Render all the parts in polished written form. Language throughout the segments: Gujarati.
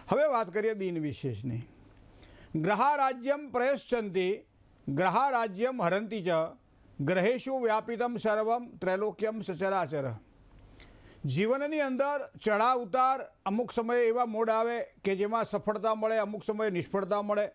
હવે વાત કરીએ દિન વિશેષની. ગ્રહારાજ્યમ પ્રયશ્ચંતી ગ્રહારાજ્યમ હરંતી ચ ગ્રહેશુ વ્યાપિતમ સર્વમ ત્રૈલોક્યમ સચરાચર. જીવનની અંદર ચઢાવ ઉતાર અમુક સમયે એવા મોડ આવે કે જેમાં સફળતા મળે, અમુક સમયે નિષ્ફળતા મળે,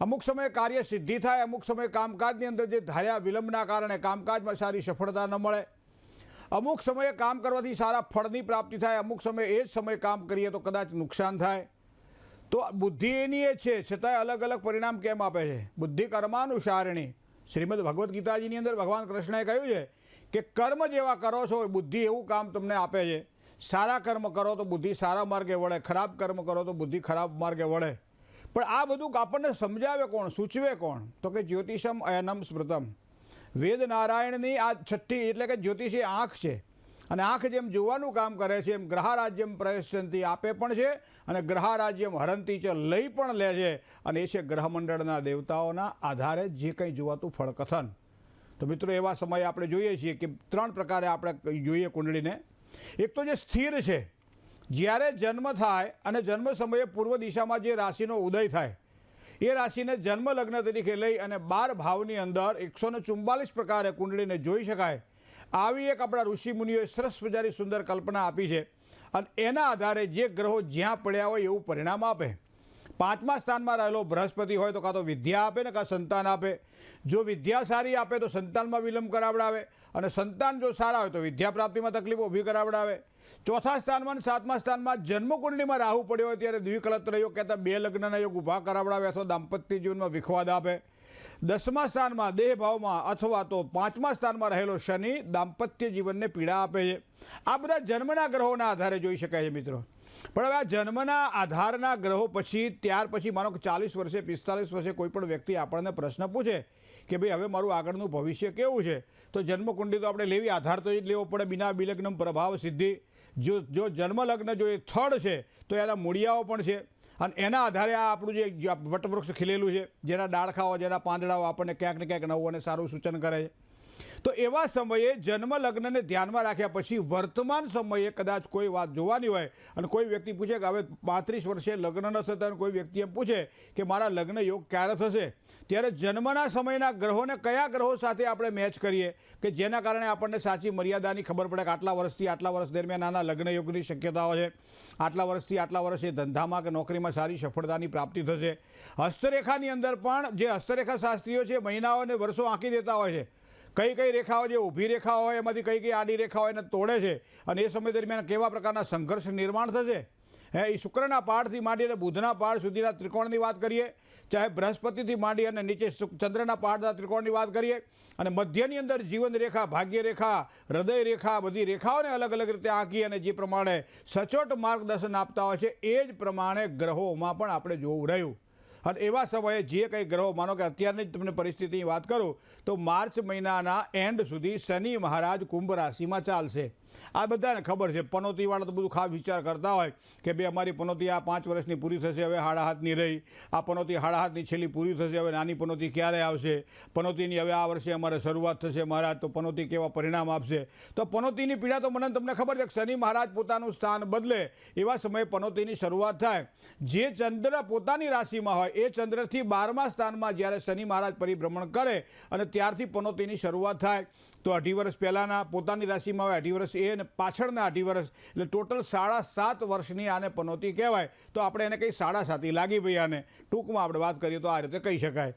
અમુક સમયે કાર્ય સિદ્ધિ થાય, અમુક સમયે કામકાજની અંદર જે ધાર્યા વિલંબના કારણે કામકાજમાં સારી સફળતા ન મળે, અમુક સમયે કામ કરવાથી સારા ફળની પ્રાપ્તિ થાય, અમુક સમયે એ જ સમયે કામ કરીએ તો કદાચ નુકસાન થાય. તો બુદ્ધિ એની એ છે, છતાંય અલગ અલગ પરિણામ કેમ આપે છે? બુદ્ધિ કર્માનુસારિણી. શ્રીમદ ભગવદ્ ગીતાજીની અંદર ભગવાન કૃષ્ણએ કહ્યું છે કે કર્મ જેવા કરો છો બુદ્ધિ એવું કામ તમને આપે છે. સારા કર્મ કરો તો બુદ્ધિ સારા માર્ગે વળે, ખરાબ કર્મ કરો તો બુદ્ધિ ખરાબ માર્ગે વળે. પણ આ બધું આપણને સમજાવે કોણ, સૂચવે કોણ? તો કે જ્યોતિષમ અયનમ સ્મૃતમ. વેદ નારાયણની આ છઠ્ઠી એટલે કે જ્યોતિષ એ આંખ છે, અને આંખ જેમ જોવાનું કામ કરે છે એમ ગ્રહારાજ્યમ પ્રયશ્ચંતી આપે પણ છે અને ગ્રહારાજ્યમ હરંતી ચ લઈ પણ લે છે, અને એ છે ગ્રહમંડળના દેવતાઓના આધારે જે કંઈ જોવાતું ફળકથન. તો મિત્રો એવા સમયે આપણે જોઈએ છીએ કે ત્રણ પ્રકારે આપણે જોઈએ કુંડળીને. એક તો જે સ્થિર છે, જ્યારે જન્મ થાય અને જન્મ સમયે પૂર્વ દિશામાં જે રાશિનો ઉદય થાય એ રાશિને જન્મ લગ્ન તરીકે લઈ અને 12 ભાવની અંદર 144 પ્રકારે કુંડળીને જોઈ શકાય. આવી એક આપણા ઋષિમુનિઓએ સરસ મજાની સુંદર કલ્પના આપી છે, અને એના આધારે જે ગ્રહો જ્યાં પડ્યા હોય એવું પરિણામ આપે. 5મા સ્થાનમાં રહેલો બૃહસ્પતિ હોય તો કાં તો વિદ્યા આપે ને કાં સંતાન આપે. જો વિદ્યા સારી આપે તો સંતાનમાં વિલંબ કરાવડાવે, અને સંતાન જો સારા હોય તો વિદ્યા પ્રાપ્તિમાં તકલીફો ઊભી કરાવડાવે. 4થા સ્થાનમાં અને 7મા સ્થાનમાં જન્મકુંડળીમાં રાહુ પડ્યો હોય ત્યારે દ્વિકલત્ર યોગ કહેતા 2 લગ્નના યોગ ઊભા કરાવડાવે અથવા દાંપત્ય જીવનમાં વિખવાદ આપે. 10મા સ્થાનમાં દેહ ભાવમાં અથવા તો 5મા સ્થાનમાં રહેલો શનિ દાંપત્ય જીવનને પીડા આપે છે. આ બધા જન્મના ગ્રહોના આધારે જોઈ શકાય છે મિત્રો. પણ હવે આ જન્મના આધારના ગ્રહો પછી ત્યાર પછી માનો કે 40 વર્ષે 45 વર્ષે કોઈ પણ વ્યક્તિ આપણને પ્રશ્ન પૂછે કે ભાઈ હવે મારું આગળનું ભવિષ્ય કેવું છે, તો જન્મકુંડળી તો આપણે લેવી, આધાર તો જ લેવો પડે. બિના બિલગ્નમ પ્રભાવ સિદ્ધિ. જો જન્મ લગ્ન જો એ થર્ડ છે તો એના મૂળિયાઓ પણ છે, અને એના આધારે આ આપણું જે વટવૃક્ષ ખીલેલું છે, જેના ડાળખાઓ જેના પાંદડાઓ આપણને ક્યાંક ને ક્યાંક નવું અને સારું સૂચન કરે છે. તો એવા સમયે જન્મ લગ્નને ધ્યાનમાં રાખ્યા પછી વર્તમાન સમયે કદાચ કોઈ વાત જોવાની હોય અને કોઈ વ્યક્તિ પૂછે કે હવે 35 વર્ષે લગ્ન ન થતા, અને કોઈ વ્યક્તિ એમ પૂછે કે મારા લગ્ન યોગ ક્યારે થશે, ત્યારે જન્મના સમયના ગ્રહોને કયા ગ્રહો સાથે આપણે મેચ કરીએ કે જેના કારણે આપણને સાચી મર્યાદાની ખબર પડે કે આટલા વર્ષથી આટલા વર્ષ દરમિયાન આના લગ્ન યોગની શક્યતાઓ છે, આટલા વર્ષથી આટલા વર્ષે ધંધામાં કે નોકરીમાં સારી સફળતાની પ્રાપ્તિ થશે. હસ્તરેખાની અંદર પણ જે હસ્તરેખા શાસ્ત્રીઓ છે મહિનાઓ અને વર્ષો આંકી દેતા હોય છે. કઈ કઈ રેખાઓ જે ઊભી રેખાઓ હોય એમાંથી કઈ કઈ આડી રેખાઓ એને તોડે છે, અને એ સમય દરમિયાન કેવા પ્રકારના સંઘર્ષ નિર્માણ થશે. એ શુક્રના પાઠથી માંડી અને બુધના પાઠ સુધીના ત્રિકોણની વાત કરીએ, ચાહે બૃહસ્પતિથી માંડી અને નીચે ચંદ્રના પાઠના ત્રિકોણની વાત કરીએ, અને મધ્યની અંદર જીવન રેખા, ભાગ્ય રેખા, હૃદય રેખા, બધી રેખાઓને અલગ અલગ રીતે આંકી અને જે પ્રમાણે સચોટ માર્ગદર્શન આપતા હોય છે એ જ પ્રમાણે ગ્રહોમાં પણ આપણે જોવું રહ્યું. અને એવા સમયે જે કંઈ ગ્રહો, માનો કે અત્યારની જ તમને પરિસ્થિતિની વાત કરું તો માર્ચ મહિનાના એન્ડ સુધી શનિ મહારાજ કુંભ રાશિમાં ચાલશે. આ બધાને ખબર છે. પનોતીવાળા તો બધું ખાસ વિચાર કરતા હોય કે ભાઈ અમારી પનોતી આ 5 વર્ષની પૂરી થશે, હવે હાડા હાથની રહી, આ પનોતી હાડા હાથની છેલ્લી પૂરી થશે, હવે નાની પનોતી ક્યારે આવશે, પનોતીની હવે આ વર્ષે અમારે શરૂઆત થશે મહારાજ, તો પનોતી કેવા પરિણામ આપશે. તો પનોતીની પીડા તો તમને ખબર છે કે શનિ મહારાજ પોતાનું સ્થાન બદલે એવા સમયે પનોતીની શરૂઆત થાય. જે ચંદ્ર પોતાની રાશિમાં હોય એ ચંદ્રથી 12મા સ્થાનમાં જ્યારે શનિ મહારાજ પરિભ્રમણ કરે અને ત્યારથી પનોતીની શરૂઆત થાય, તો 2.5 વર્ષ પહેલાંના પોતાની રાશિમાં હોય, 2.5 વર્ષ એ અને પાછળના 2.5 વર્ષ, એટલે ટોટલ 7.5 વર્ષની આને પનોતી કહેવાય. તો આપણે એને કંઈ 7.5 લાગી ભાઈ, આને ટૂંકમાં આપણે વાત કરીએ તો આ રીતે કહી શકાય.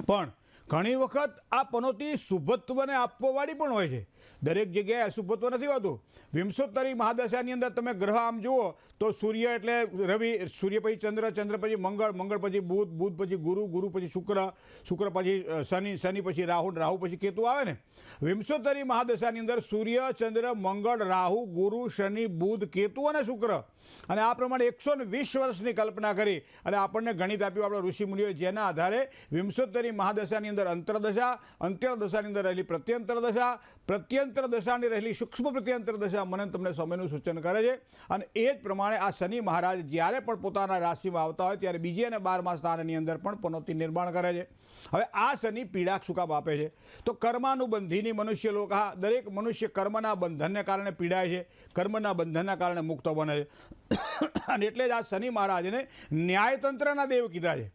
પણ ઘણી વખત આ પનોતી શુભત્વને આપવાવાળી પણ હોય છે. દરેક જગ્યાએ અશુભત્વ નથી હોતું. વિંશોત્તરી મહાદશાની અંદર તમે ગ્રહ આમ જુઓ તો સૂર્ય એટલે રવિ, સૂર્ય પછી ચંદ્ર, ચંદ્ર પછી મંગળ, મંગળ પછી બુધ, બુધ પછી ગુરુ, ગુરુ પછી શુક્ર, શુક્ર પછી શનિ, શનિ પછી રાહુ, રાહુ પછી કેતુ આવે ને. વિંશોત્તરી મહાદશાની અંદર સૂર્ય, ચંદ્ર, મંગળ, રાહુ, ગુરુ, શનિ, બુધ, કેતુ અને શુક્ર, અને આ પ્રમાણે 120 વર્ષની કલ્પના કરી અને આપણને ગણિત આપ્યું આપણા ઋષિમુનિઓએ, જેના આધારે વિંશોત્તરી મહાદશાની અંદર અંતરદશા, અંતરદશાની અંદર રહેલી પ્રત્યંતર દશા, પ્રત્યંતર દશાની રહેલી સૂક્ષ્મ પ્રત્યંતર દશા મને તમને સમયનું સૂચન કરે છે અને એ જ પ્રમાણે આ શનિ મહારાજ જ્યારે પણ પોતાના રાશિમાં આવતા હોય ત્યારે બીજી અને 12મા સ્થાનની અંદર પણ પનોતી નિર્માણ કરે છે. હવે આ શનિ પીડા શું કામ આપે છે? તો કર્માનુબંધીની મનુષ્ય લોક, હા, દરેક મનુષ્ય કર્મના બંધનને કારણે પીડાય છે, કર્મના બંધનના કારણે મુક્ત બને છે. અને એટલે જ આ શનિ મહારાજને ન્યાયતંત્રના દેવ કીધા છે.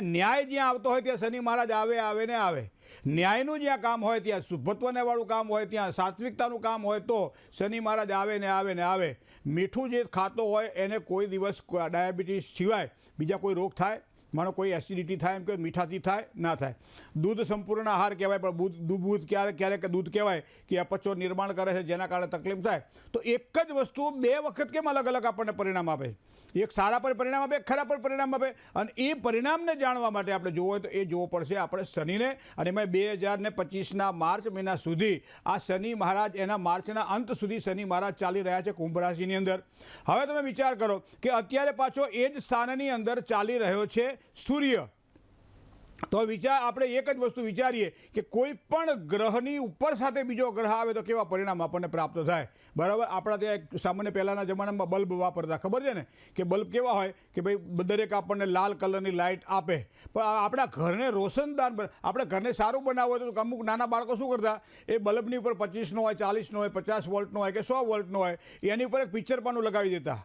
ન્યાય જ્યાં આવતો હોય ત્યાં શનિ મહારાજ આવે ને આવે. ન્યાયનું જ્યાં કામ હોય, ત્યાં શુભત્વને વાળું કામ હોય, ત્યાં સાત્વિકતાનું કામ હોય તો શનિ મહારાજ આવે ને આવે. મીઠું જે ખાતો હોય એને કોઈ દિવસ ડાયાબિટીસ સિવાય બીજા કોઈ રોગ થાય, માનો કોઈ એસિડિટી થાય એમ કે મીઠાથી થાય ના થાય. દૂધ સંપૂર્ણ આહાર કહેવાય, પણ દૂધ ક્યારેક દૂધ કહેવાય કે અપચો નિર્માણ કરે છે, જેના કારણે તકલીફ થાય. તો એક જ વસ્તુ 2 વખત કેમ અલગ અલગ આપણને પરિણામ આપે? એક સારા પર પરિણામ આપે, એક ખરાબ પર પરિણામ આપે. અને એ પરિણામને જાણવા માટે આપણે જોવું હોય તો એ જોવું પડશે આપણે શનિને. અને એમાં 2025ના માર્ચ મહિના સુધી આ શનિ મહારાજ, એના માર્ચના અંત સુધી શનિ મહારાજ ચાલી રહ્યા છે કુંભ રાશિની અંદર. હવે તમે વિચાર કરો કે અત્યારે પાછો એ જ સ્થાનની અંદર ચાલી રહ્યો છે સૂર્ય. તો આપણે એક જ વસ્તુ વિચારીએ કે કોઈ પણ ગ્રહની ઉપર સાથે બીજો ગ્રહ આવે તો કેવા પરિણામ આપણને પ્રાપ્ત થાય. બરાબર, આપણા ત્યાં એક સામાન્ય પહેલાંના જમાનામાં બલ્બ વાપરતા, ખબર છે ને કે બલ્બ કેવા હોય કે ભાઈ દરેક આપણને લાલ કલરની લાઇટ આપે. પણ આપણા ઘરને રોશનદાન, આપણે ઘરને સારું બનાવવું હોય તો અમુક નાના બાળકો શું કરતા, એ બલ્બની ઉપર 25નો હોય, 40નો હોય, 50 વોલ્ટનો હોય કે 100 વોલ્ટનો હોય, એની ઉપર એક પિક્ચર પાનું લગાવી દેતા,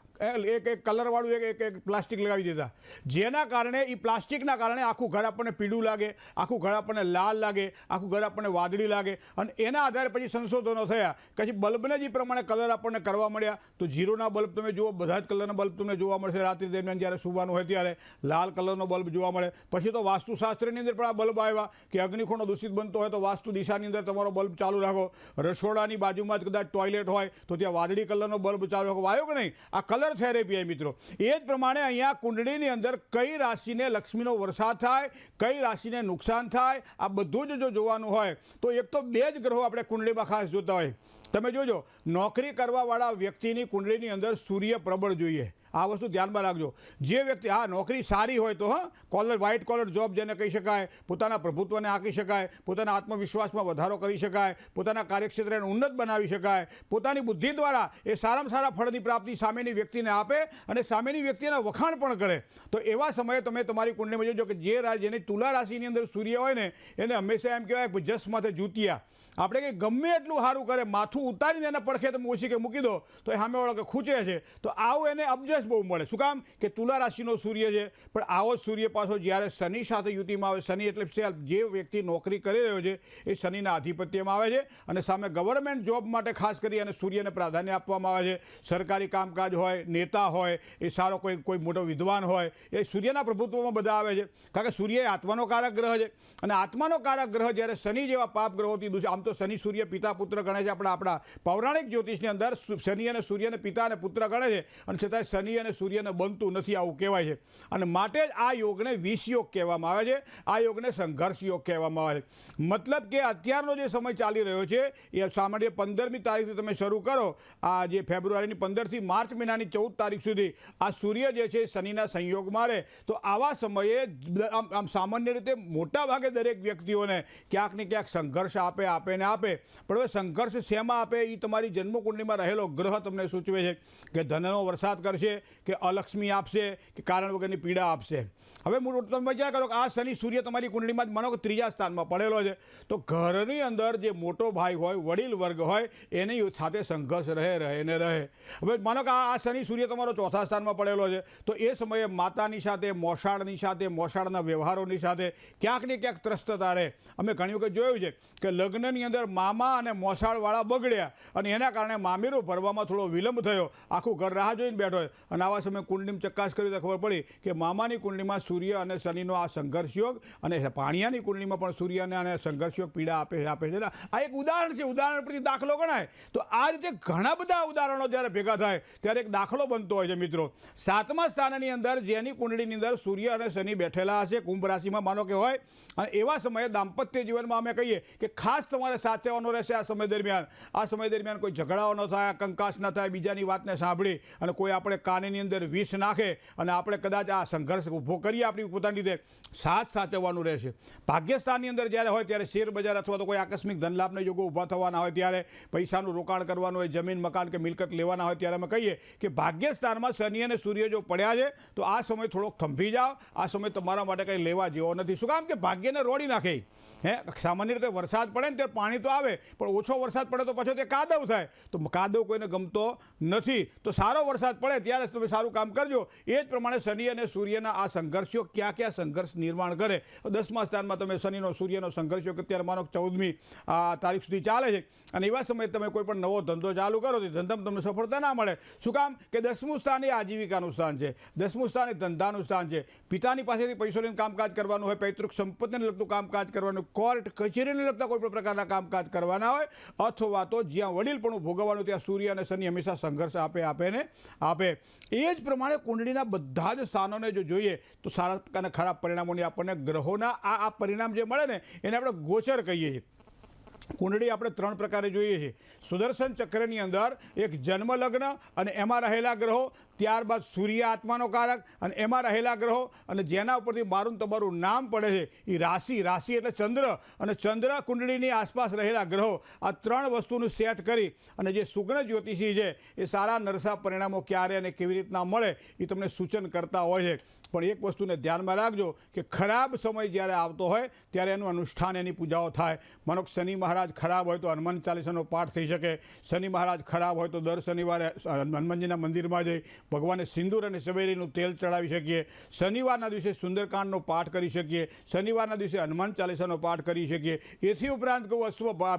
એક કલરવાળું એક પ્લાસ્ટિક લગાવી દેતા. જેના કારણે એ પ્લાસ્ટિકના કારણે આખું ઘર આપણને પીળું લાગે, આખું ઘર આપણને લાલ લાગે, આખું ઘર આપણને વાદળી લાગે. અને એના આધારે પછી સંશોધનો થયા, પછી બલ્બને જે પ્રમાણે કલર આપણને કરવા મળ્યા. તો 0ના બલ્બ તમે જુઓ, બધા જ કલરના બલ્બ તમને જોવા મળશે. રાત્રિ દરમિયાન જ્યારે સૂવાનું હોય ત્યારે લાલ કલરનો બલ્બ જોવા મળે. પછી તો વાસ્તુશાસ્ત્રની અંદર પણ આ બલ્બ આવ્યા કે અગ્નિખૂણો દૂષિત બનતો હોય તો વાસ્તુ દિશાની અંદર તમારો બલ્બ ચાલુ રાખો. રસોડાની બાજુમાં જ કદાચ ટોયલેટ હોય તો ત્યાં વાદળી કલરનો બલ્બ ચાલુ રાખો. આવ્યો કે નહીં? આ કલર થેરેપી મિત્રો. એ જ પ્રમાણે અહીંયા કુંડળીની અંદર કઈ રાશિને લક્ષ્મીનો વરસાદ થાય, કઈ રાશિને નુકસાન થાય, આ બધું જ જો જોવાનું હોય તો એક તો 2 જ ગ્રહો આપણે કુંડળીમાં ખાસ જોતા હોય. તમે જોજો, નોકરી કરવાવાળા વ્યક્તિની કુંડળીની અંદર સૂર્ય પ્રબળ જોઈએ. આ વસ્તુ ધ્યાનમાં રાખજો. જે વ્યક્તિ, હા, નોકરી સારી હોય તો, વ્હાઇટ કોલર જોબ જેને કહી શકાય, પોતાના પ્રભુત્વને આંકી શકાય, પોતાના આત્મવિશ્વાસમાં વધારો કરી શકાય, પોતાના કાર્યક્ષેત્રને ઉન્નત બનાવી શકાય, પોતાની બુદ્ધિ દ્વારા એ સારામાં સારા ફળની પ્રાપ્તિ સામેની વ્યક્તિને આપે અને સામેની વ્યક્તિના વખાણ પણ કરે. તો એવા સમયે તમે તમારી કુંડળીમાં જોજો કે જેની તુલા રાશિની અંદર સૂર્ય હોય ને એને હંમેશા એમ કહેવાય કે જસ માથે જૂતિયા. આપણે કંઈ ગમે એટલું સારું કરે, માથું ઉતારીને એને પડખે તમે ઓછી કે મૂકી દો તો એ સામેવાળો કે ખૂંચે છે. તો આવું એને અબજસ બહુ મળે. શું કામ? કે તુલા રાશિનો સૂર્ય છે. પણ આવો સૂર્ય પાછો જ્યારે શનિ સાથે યુતિમાં આવે, શનિ એટલે જે વ્યક્તિ નોકરી કરી રહ્યો છે એ શનિના આધિપત્યમાં આવે છે. અને સામે ગવર્મેન્ટ જોબ માટે ખાસ કરી અને સૂર્યને પ્રાધાન્ય આપવામાં આવે છે. સરકારી કામકાજ હોય, નેતા હોય, એ સારો કોઈ મોટો વિદ્વાન હોય, એ સૂર્યના પ્રભુત્વમાં બધા આવે છે. કારણ કે સૂર્ય એ આત્માનો કારક ગ્રહ છે. અને આત્માનો કારક ગ્રહ જ્યારે શનિ જેવા પાપ ગ્રહોથી દૂષિત, આમ તો શનિ સૂર્ય પિતા પુત્ર ગણે છે. આપણા પૌરાણિક જ્યોતિષની અંદર શનિ અને સૂર્યને પિતા અને પુત્ર ગણે છે. અને છતાંય શનિ અને સૂર્યને બનતું નથી, આવું કહેવાય છે. અને માટે જ આ યોગને વિષ યોગ કહેવામાં આવે છે. આ યોગને સંઘર્ષ યોગ કહેવામાં આવે છે. મતલબ કે અત્યારનો જે સમય ચાલી રહ્યો છે એ સામાન્ય 15મી તારીખથી તમે શરૂ કરો, આ જે ફેબ્રુઆરીની 15થી માર્ચ મહિનાની 14 તારીખ સુધી આ સૂર્ય જે છે શનિના સંયોગમાં રહે. તો આવા સમયે આમ સામાન્ય રીતે મોટા ભાગે દરેક વ્યક્તિઓને ક્યાંક ને ક્યાંક સંઘર્ષ આપે. પણ હવે સંઘર્ષ શેમાં આપે એ તમારી જન્મકુંડળીમાં રહેલો ગ્રહ તમને સૂચવે છે કે ધનનો વરસાદ કરશે, કે અલક્ષ્મી આપશે, કે કારણ વગરની પીડા આપશે. હવે તમે વિચાર કરો કે આ શનિ સૂર્ય તમારી કુંડળીમાં જ માનો કે 3જા સ્થાનમાં પડેલો છે. તો ઘરની અંદર જે મોટો ભાઈ હોય, વડીલ વર્ગ હોય, એની સાથે સંઘર્ષ રહે. હવે માનો કે આ શનિ સૂર્ય તમારો 4થા સ્થાનમાં પડેલો છે. તો એ સમયે માતાની સાથે, મોસાળની સાથે, મોસાળના વ્યવહારોની સાથે ક્યાંક ને ક્યાંક ત્રસ્તતા રહે. અમે ઘણી વખત જોયું છે કે લગ્નની અંદર મામા અને મોસાળવાળા બગડ્યા અને એના કારણે મામેરું ભરવામાં થોડો વિલંબ થયો. આખું ઘર રાહ જોઈને બેઠો હોય. અને આવા સમયે કુંડળીમાં ચકાસ કરી તો ખબર પડી કે મામાની કુંડળીમાં સૂર્ય અને શનિનો આ સંઘર્ષ યોગ, અને પાણિયાની કુંડળીમાં પણ સૂર્ય અને સંઘર્ષ યોગ પીડા આપે છે. આ એક ઉદાહરણ છે, ઉદાહરણ પરથી દાખલો ગણાય. તો આ રીતે ઘણા બધા ઉદાહરણો જ્યારે ભેગા થાય ત્યારે એક દાખલો બનતો હોય છે મિત્રો. 7મા સ્થાનની અંદર જેની કુંડળીની અંદર સૂર્ય અને શનિ બેઠેલા હશે કુંભ રાશિમાં માનો કે હોય, અને એવા સમયે દાંપત્ય જીવનમાં અમે કહીએ કે ખાસ તમારે સાચવવાનો રહેશે આ સમય દરમિયાન. આ સમય દરમિયાન કોઈ ઝઘડાઓ ન થાય, કંકાસ ન થાય, બીજાની વાતને સાંભળી અને કોઈ આપણે પાણીની અંદર વિષ નાખે અને આપણે કદાચ આ સંઘર્ષ ઊભો કરીએ આપણી પોતાની રીતે, સાથ સાચવવાનું રહેશે. ભાગ્યસ્થાનની અંદર જ્યારે હોય ત્યારે શેર બજાર અથવા તો કોઈ આકસ્મિક ધનલાભના યોગો ઊભા થવાના હોય, ત્યારે પૈસાનું રોકાણ કરવાનું હોય, જમીન મકાન કે મિલકત લેવાના હોય, ત્યારે અમે કહીએ કે ભાગ્યસ્થાનમાં શનિ અને સૂર્ય જો પડ્યા છે તો આ સમય થોડોક થંભી જાઓ. આ સમય તમારા માટે કંઈ લેવા જેવો નથી. શું કામ કે ભાગ્યને રોડી નાખે. સામાન્ય રીતે વરસાદ પડે ને ત્યારે પાણી તો આવે, પણ ઓછો વરસાદ પડે તો પાછો તે કાદવ થાય. તો કાદવ કોઈને ગમતો નથી. તો સારો વરસાદ પડે ત્યારે તમે સારું કામ કરજો. એ જ પ્રમાણે શનિ અને સૂર્યના આ સંઘર્ષો ક્યાં ક્યાં સંઘર્ષ નિર્માણ કરે. 10મા સ્થાનમાં તમે શનિનો સૂર્યનો સંઘર્ષો કે અત્યારે માનો 14મી તારીખ સુધી ચાલે છે, અને એવા સમયે તમે કોઈ પણ નવો ધંધો ચાલુ કરો તો ધંધામાં તમને સફળતા ના મળે. શું કામ કે 10મું સ્થાન એ આજીવિકાનું સ્થાન છે, 10મું સ્થાન એ ધંધાનું સ્થાન છે. પિતાની પાસેથી પૈસો લઈને કામકાજ કરવાનું હોય, પૈતૃક સંપત્તિને લગતું કામકાજ કરવાનું, કોર્ટ કચેરીને લગતા કોઈ પણ પ્રકારના કામકાજ કરવાના હોય, અથવા તો જ્યાં વડીલપણું ભોગવવાનું ત્યાં સૂર્ય અને શનિ હંમેશા સંઘર્ષ આપે. એ જ પ્રમાણે કુંડળીના બધા જ સ્થાનોને જો જોઈએ તો સારા અને ખરાબ પરિણામોની આપણને ગ્રહોના આ પરિણામ જે મળે ને એને આપણે ગોચર કહીએ છીએ. કુંડળી આપણે 3 પ્રકારે જોઈએ છીએ. સુદર્શન ચક્રની અંદર એક જન્મ લગ્ન અને એમાં રહેલા ગ્રહો, ત્યારબાદ સૂર્ય આત્માનો કારક અને એમાં રહેલા ગ્રહો, અને જેના ઉપરથી મારું તમારું નામ પડે છે એ રાશિ એટલે ચંદ્ર, અને ચંદ્ર કુંડળીની આસપાસ રહેલા ગ્રહો, આ 3 વસ્તુનું સેટ કરી અને જે સુગ્ન જ્યોતિષી છે એ સારા નરસા પરિણામો ક્યારે અને કેવી રીતના મળે એ તમને સૂચન કરતા હોય છે. પણ એક વસ્તુને ધ્યાનમાં રાખજો કે ખરાબ સમય જ્યારે આવતો હોય ત્યારે એનું અનુષ્ઠાન, એની પૂજાઓ થાય. માનો કે શનિ મહારાજ ખરાબ હોય તો હનુમાન ચાલીસાનો પાઠ થઈ શકે. શનિ મહારાજ ખરાબ હોય તો દર શનિવારે હનુમાનજીના મંદિરમાં જઈ ભગવાનને સિંદૂર અને સબેરીનું તેલ ચડાવી શકીએ. શનિવારના દિવસે સુંદરકાંડનો પાઠ કરી શકીએ. શનિવારના દિવસે હનુમાન ચાલીસાનો પાઠ કરી શકીએ. એથી ઉપરાંત કહું,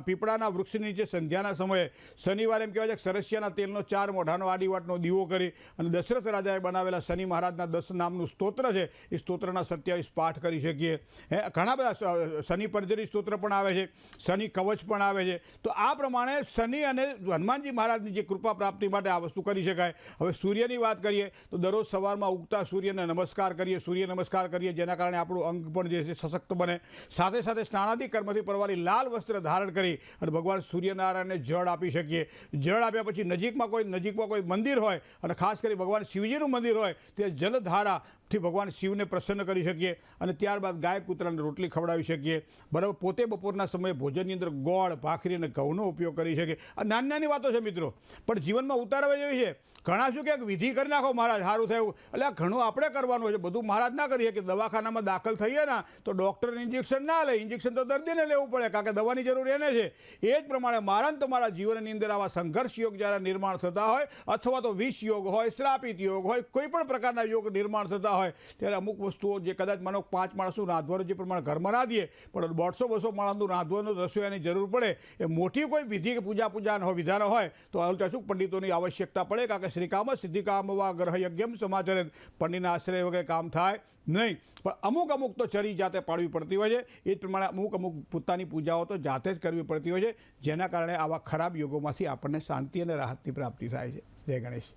પીપળાના વૃક્ષની નીચે સંધ્યાના સમયે શનિવારે એમ કહેવાય છે કે સરસ્યાના તેલનો 4 મોઢાનો આડીવાટનો દીવો કરી અને દશરથ રાજાએ બનાવેલા શનિ મહારાજના 10 નામનું સ્તોત્ર છે એ સ્તોત્રના 27 પાઠ કરી શકીએ. ઘણા બધા શનિ પંજરી સ્તોત્ર પણ આવે છે, શનિ કવચ પણ આવે છે. તો આ પ્રમાણે શનિ અને હનુમાનજી મહારાજની જે કૃપા પ્રાપ્તિ માટે આ વસ્તુ કરી શકાય. હવે સૂર્યની વાત કરીએ તો દરરોજ સવારમાં ઉગતા સૂર્યને નમસ્કાર કરીએ, સૂર્ય નમસ્કાર કરીએ, જેના કારણે આપણું અંગ પણ જે છે સશક્ત બને. સાથે સાથે સ્નાનાદિ કર્મથી પરવારી લાલ વસ્ત્ર ધારણ કરી અને ભગવાન સૂર્યનારાયણને જળ આપી શકીએ. જળ આપ્યા પછી નજીકમાં કોઈ મંદિર હોય, અને ખાસ કરી ભગવાન શિવજીનું મંદિર હોય, તે જલધારાથી ભગવાન શિવને પ્રસન્ન કરી શકીએ. અને ત્યારબાદ ગાય કૂતરાને રોટલી ખવડાવી શકીએ. બરાબર. પોતે બપોરના સમયે ભોજનની અંદર ગોળ, ભાખરી અને ઘઉંનો ઉપયોગ કરી શકીએ. આ નાની નાની વાતો છે મિત્રો, પણ જીવનમાં ઉતારવા જેવી છે. ઘણા શું કે વિધિ કરી નાખો મહારાજ સારું થયું, એટલે આ ઘણું આપણે કરવાનું છે. બધું મહારાજ ના કરીએ કે દવાખાનામાં દાખલ થઈએ ને તો ડૉક્ટર ઇન્જેક્શન ના લે, ઇન્જેક્શન તો દર્દીને લેવું પડે, કારણ કે દવાની જરૂર એને છે. એ જ પ્રમાણે મારા તમારા જીવનની અંદર આવા સંઘર્ષ યોગ જ્યારે નિર્માણ થતા હોય, અથવા તો વિષ યોગ હોય, શ્રાપિત યોગ હોય, કોઈ પણ પ્રકારના યોગ નિર્માણ થતા હોય, ત્યારે અમુક વસ્તુઓ જે કદાચ માનો 5 માણસનું રાંધવાનું જે પ્રમાણે ઘરમાં રાંધીએ, પણ 150-200 માણસનું રાંધવાનું રસોઈયાની જરૂર પડે, એ મોટી કોઈ વિધિ કે પૂજા વિધાનો હોય તો અલ્ટસુક પંડિતોની આવશ્યકતા પડે. કારણ કે શ્રીકામ સિદ્ધિકામ વા ગ્રહ યજ્ઞમ સમાચરે, પંડિતના આશ્રય વગેરે કામ થાય નહીં. પણ અમુક તો ચરી જાતે પાડવી પડતી હોય છે. એ જ પ્રમાણે અમુક પોતાની પૂજાઓ તો જાતે જ કરવી પડતી હોય છે, જેના કારણે આવા ખરાબ યોગોમાંથી આપણને શાંતિ અને રાહતની પ્રાપ્તિ થાય છે. જય ગણેશ.